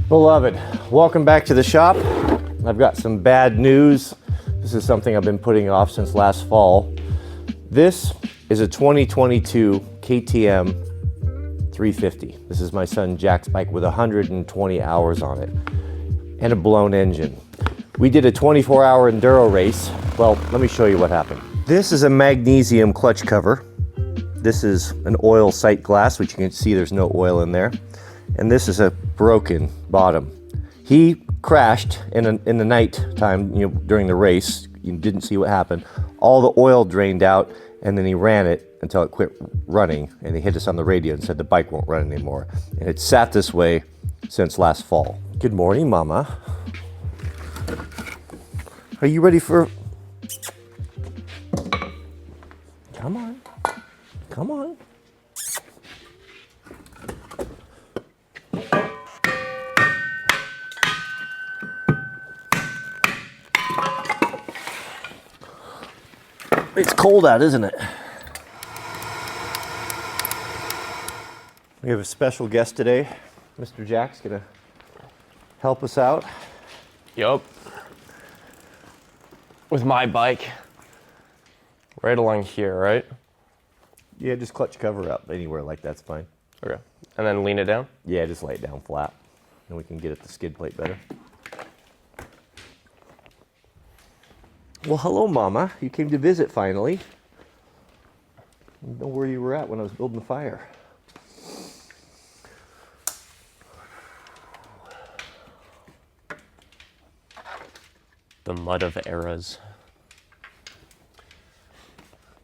Beloved, welcome back to the shop. I've got some bad news. This is something I've been putting off since last fall. This is a 2022 KTM 350. This is my son Jack's bike with 120 hours on it and a blown engine. We did a 24-hour enduro race. Well, let me show you what happened. This is a magnesium clutch cover. This is an oil sight glass, which you can see there's no oil in there. And this is a broken bottom. He crashed in the night time, during the race. You didn't see what happened. All the oil drained out, and then he ran it until it quit running, and he hit us on the radio and said the bike won't run anymore. And it sat this way since last fall. Good morning, Mama. Are you ready for... Come on. Come on. It's cold out, isn't it? We have a special guest today. Mr. Jack's gonna help us out. Yup. With my bike. Right along here, right? Yeah, just clutch cover up anywhere like that's fine. Okay. And then lean it down? Yeah, just lay it down flat. And we can get at the skid plate better. Well, hello, Mama. You came to visit finally. I don't know where you were at when I was building the fire. The mud of eras.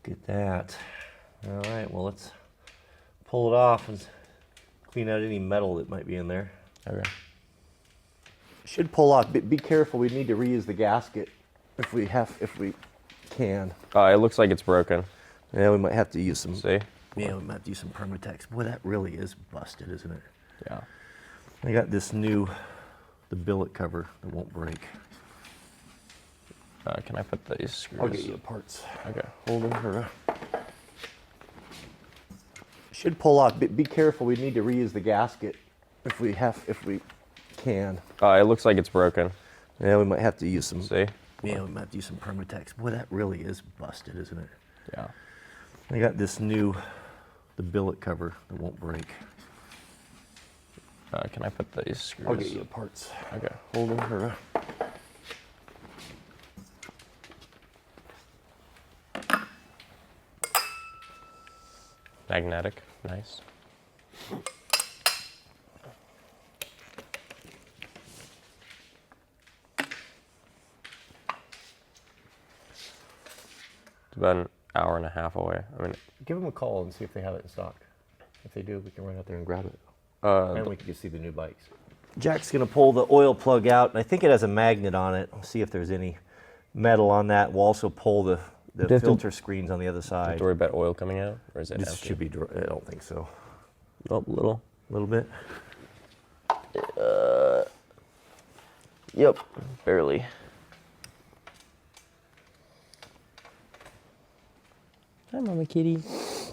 Look at that. All right, well, let's pull it off and clean out any metal that might be in there. Okay. Should pull off. Be careful. We need to reuse the gasket if we can. It looks like it's broken. Yeah, we might have to use some. See? Yeah, we might have to use some Permatex. Boy, that really is busted, isn't it? Yeah. I got this new, the billet cover that won't break. Can I put these screws? I'll get you the parts. Okay. Hold them. Or, should pull off. Be careful. We need to reuse the gasket if we can. It looks like it's broken. Yeah, we might have to use some. See? Yeah, we might have to use some Permatex. Boy, that really is busted, isn't it? Yeah. I got this new, the billet cover that won't break. Can I put these screws? I'll get you the parts. Okay. Hold them. Or, Magnetic. Nice. It's about an hour and a half away. I mean, give them a call and see if they have it in stock. If they do, we can run out there and grab it. And we can just see the new bikes. Jack's gonna pull the oil plug out, and I think it has a magnet on it. We'll see if there's any metal on that. We'll also pull the filter screens on the other side. have to worry about oil coming out, or is it This empty? should be dry. I don't think so. Oh, little. A little bit. Yep, barely. Hi, Mama Kitty. Is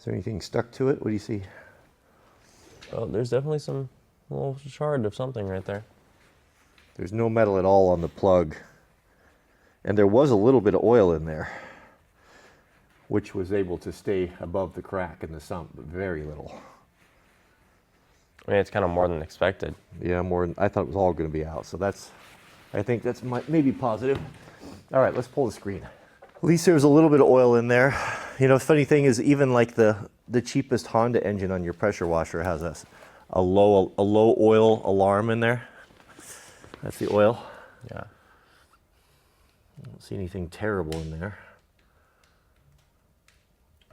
there anything stuck to it? What do you see? Oh, there's definitely some little shard of something right there. There's no metal at all on the plug. And there was a little bit of oil in there, which was able to stay above the crack in the sump, but very little. I mean, it's kind of more than expected. Yeah, more than I thought it was all going to be out. So I think that's maybe positive. All right, let's pull the screen. At least there's a little bit of oil in there. You know, the funny thing is, even like the cheapest Honda engine on your pressure washer has a low oil alarm in there. That's the oil. Yeah. I don't see anything terrible in there.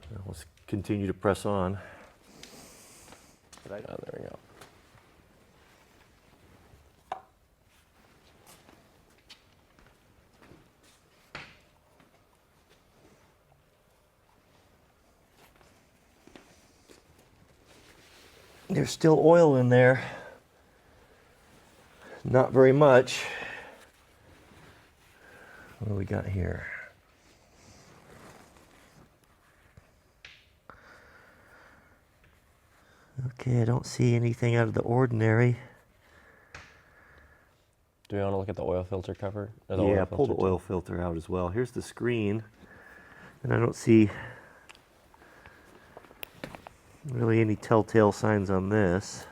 Now let's continue to press on. Oh, there we go. There's still oil in there. Not very much. What do we got here? Okay, I don't see anything out of the ordinary. Do we want to look at the oil filter cover? Or the Yeah, oil pull the filter oil too? filter out as well. Here's the screen, and I don't see really any telltale signs on this.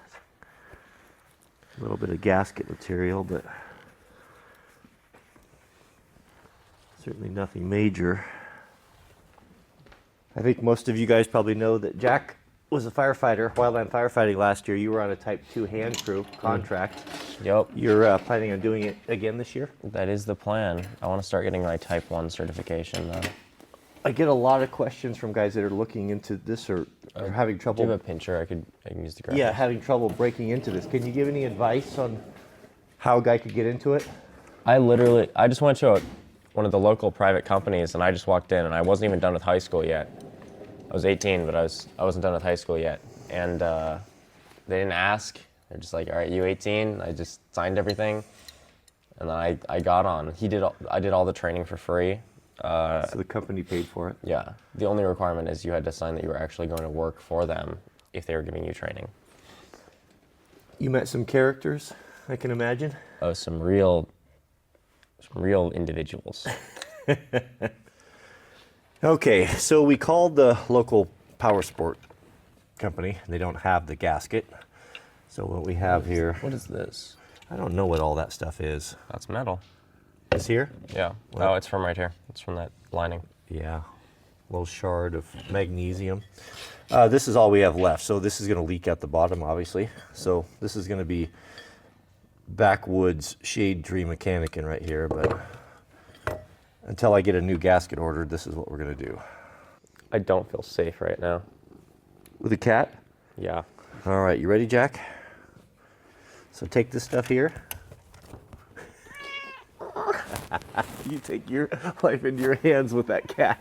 A little bit of gasket material, but certainly nothing major. I think most of you guys probably know that Jack was a firefighter, wildland firefighting last year. You were on a Type 2 hand crew contract. Yep. You're planning on doing it again this year? That is the plan. I want to start getting my Type 1 certification now. I get a lot of questions from guys that are looking into this or having trouble. Do you have a pincher I can use the graphics? Yeah, having trouble breaking into this. Can you give any advice on how a guy could get into it? I just went to one of the local private companies and I just walked in and I wasn't even done with high school yet. I was 18, but I wasn't done with high school yet. And they didn't ask. They're just like, all right, you 18? I just signed everything. And then I got on. I did all the training for free. So the company paid for it? Yeah. The only requirement is you had to sign that you were actually going to work for them if they were giving you training. You met some characters, I can imagine? Oh, some real individuals. Okay, so we called the local power sport company. They don't have the gasket. So what we have here, What is this? I don't know what all that stuff is. That's metal. This here? Yeah. What? Oh, it's from right here. It's from that lining. Yeah, a little shard of magnesium. This is all we have left. So this is going to leak out the bottom, obviously. So this is going to be backwoods shade tree mechanicing right here. But until I get a new gasket ordered, this is what we're going to do. I don't feel safe right now. With a cat? Yeah. All right, you ready, Jack? So take this stuff here. You take your life into your hands with that cat.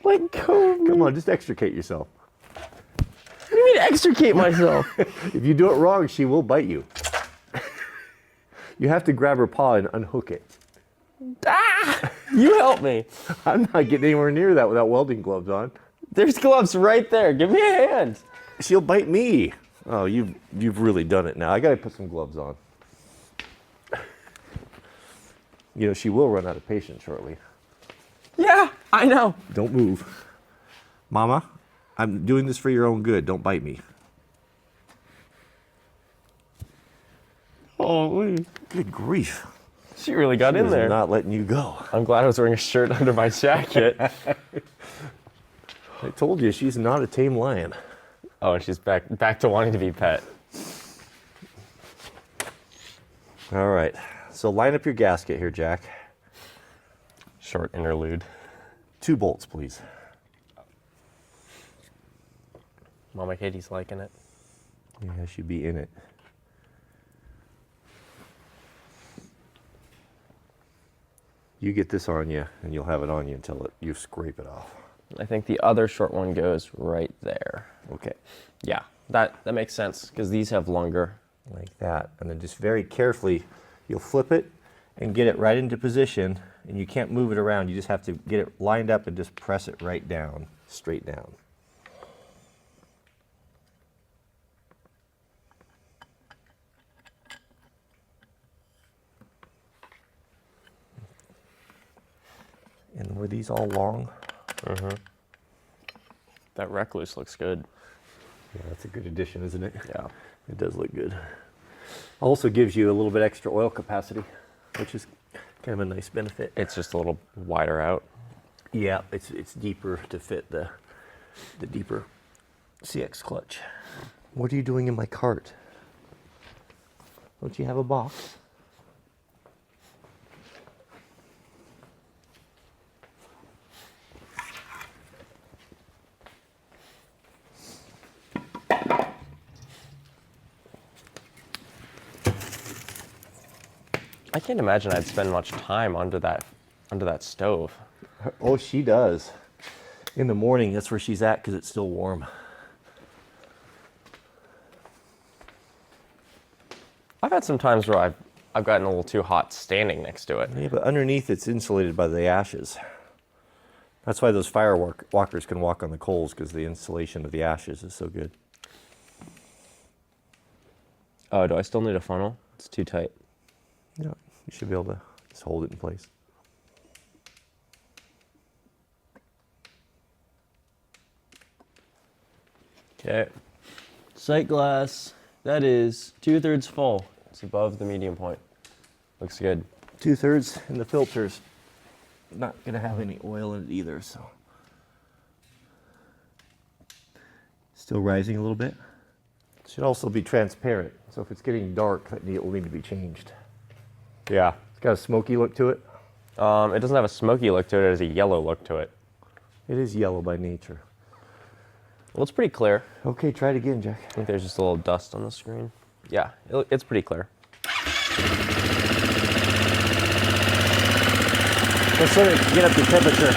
Let go of me. Come on, just extricate yourself. What do you mean extricate myself? If you do it wrong, she will bite you. You have to grab her paw and unhook it. Ah! You help me. I'm not getting anywhere near that without welding gloves on. There's gloves right there. Give me a hand. She'll bite me. Oh, you've really done it now. I gotta put some gloves on. You know, she will run out of patience shortly. Yeah, I know. Don't move. Mama, I'm doing this for your own good. Don't bite me. Holy. Good grief. She really got in She is there. not letting you go. I'm glad I was wearing a shirt under my jacket. I told you, she's not a tame lion. Oh, and she's back to wanting to be pet. All right, so line up your gasket here, Jack. Short interlude. 2 bolts, please. Mama Katie's liking it. Yeah, I should be in it. You get this on you, and you'll have it on you until you scrape it off. I think the other short one goes right there. Okay, Yeah, that makes sense because these have longer. like that. And then just very carefully, you'll flip it and get it right into position, and you can't move it around. You just have to get it lined up and just press it right down, straight down. And were these all long? That Rekluse looks good. Yeah, that's a good addition, isn't it? Yeah. It does look good. Also gives you a little bit extra oil capacity, which is kind of a nice benefit. It's just a little wider out. Yeah, it's deeper to fit the deeper CX clutch. What are you doing in my cart? Don't you have a box? I can't imagine I'd spend much time under that stove. Oh, she does. In the morning, that's where she's at because it's still warm. I've had some times where I've gotten a little too hot standing next to it. Yeah, but underneath it's insulated by the ashes. That's why those walkers can walk on the coals, because the insulation of the ashes is so good. Oh, do I still need a funnel? It's too tight. Yeah, you should be able to just hold it in place. Okay. Sight glass, that is 2/3 full. It's above the medium point. Looks good. 2/3 in the filters. Not gonna have any oil in it either, so. Still rising a little bit. Should also be transparent, so if it's getting dark, it will need to be changed. Yeah, it's got a smoky look to it. It doesn't have a smoky look to it, it has a yellow look to it. It is yellow by nature. Well, it's pretty clear. Okay, try it again, Jack. I think there's just a little dust on the screen. Yeah, it's pretty clear. Let's let it get up to temperature.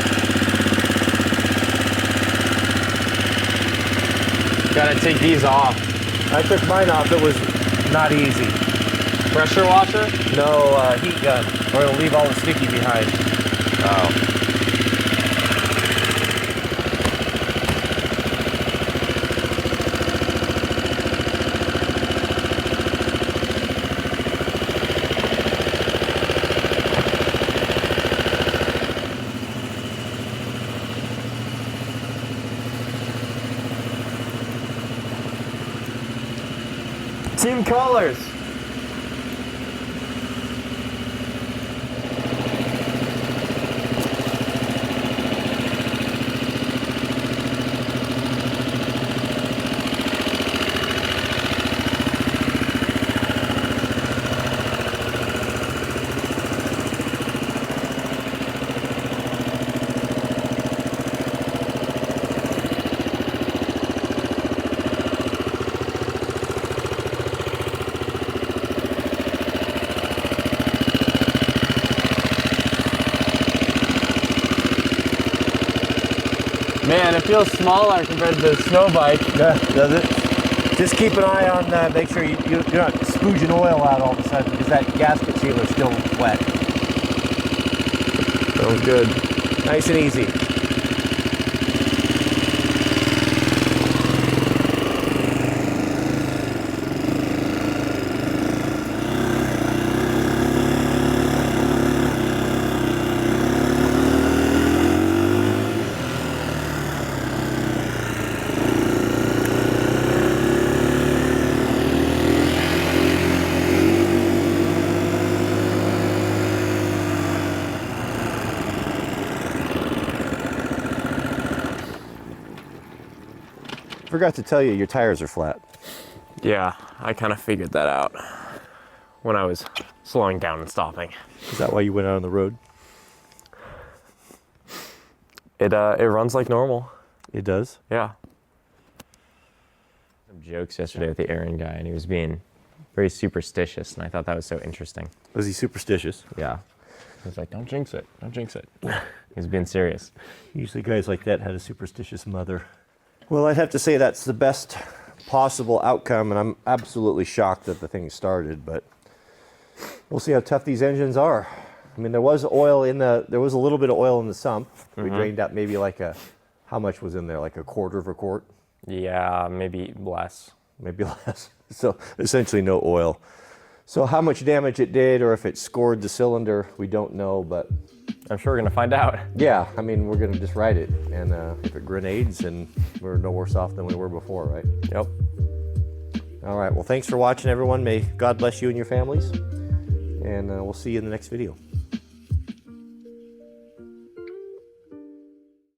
Gotta take these off. I took mine off, it was not easy. Pressure washer? No, heat gun, or it'll leave all the sticky behind. Oh. Team colors. Man, it feels smaller compared to the snow bike. Yeah, does it? Just keep an eye on, make sure you're not spooging oil out all of a sudden, because that gasket sealer's still wet. Sounds good. Nice and easy. Forgot to tell you, your tires are flat. Yeah, I kind of figured that out when I was slowing down and stopping. Is that why you went out on the road? It runs like normal. It does? Yeah. Some jokes yesterday with the Aaron guy, and he was being very superstitious, and I thought that was so interesting. Was he superstitious? Yeah. He was like, don't jinx it, don't jinx it. He was being serious. Usually guys like that had a superstitious mother. Well, I'd have to say that's the best possible outcome, and I'm absolutely shocked that the thing started, but we'll see how tough these engines are. I mean, there was a little bit of oil in the sump. We drained out maybe how much was in there? Like 1/4 of a quart? Yeah, maybe less. Maybe less. So essentially no oil. So how much damage it did, or if it scored the cylinder, we don't know, but I'm sure we're gonna find out. yeah, I mean, we're gonna just ride it, and if it grenades, and we're no worse off than we were before, right? Yep. All right, well, thanks for watching, everyone. May God bless you and your families, and we'll see you in the next video.